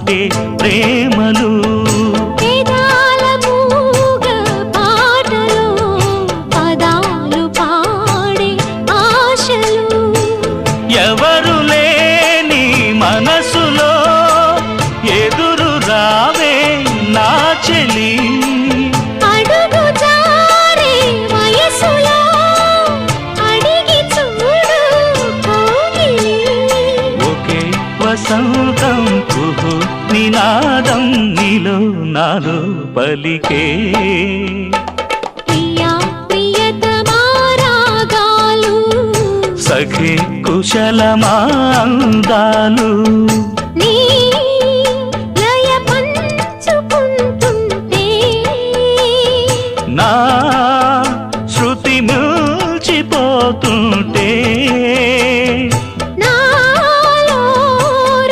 పుట్టే ప్రేమలు ఎవరు లేని మనసులో ఎదురు రావే నా చెలి అడుగు జారే వయసులో అడిగి చూడు కోగిలి ఒకే వసంతం కుహు నినాదం నీలో నాలో పలికే సఖి కుశలమా అందాలు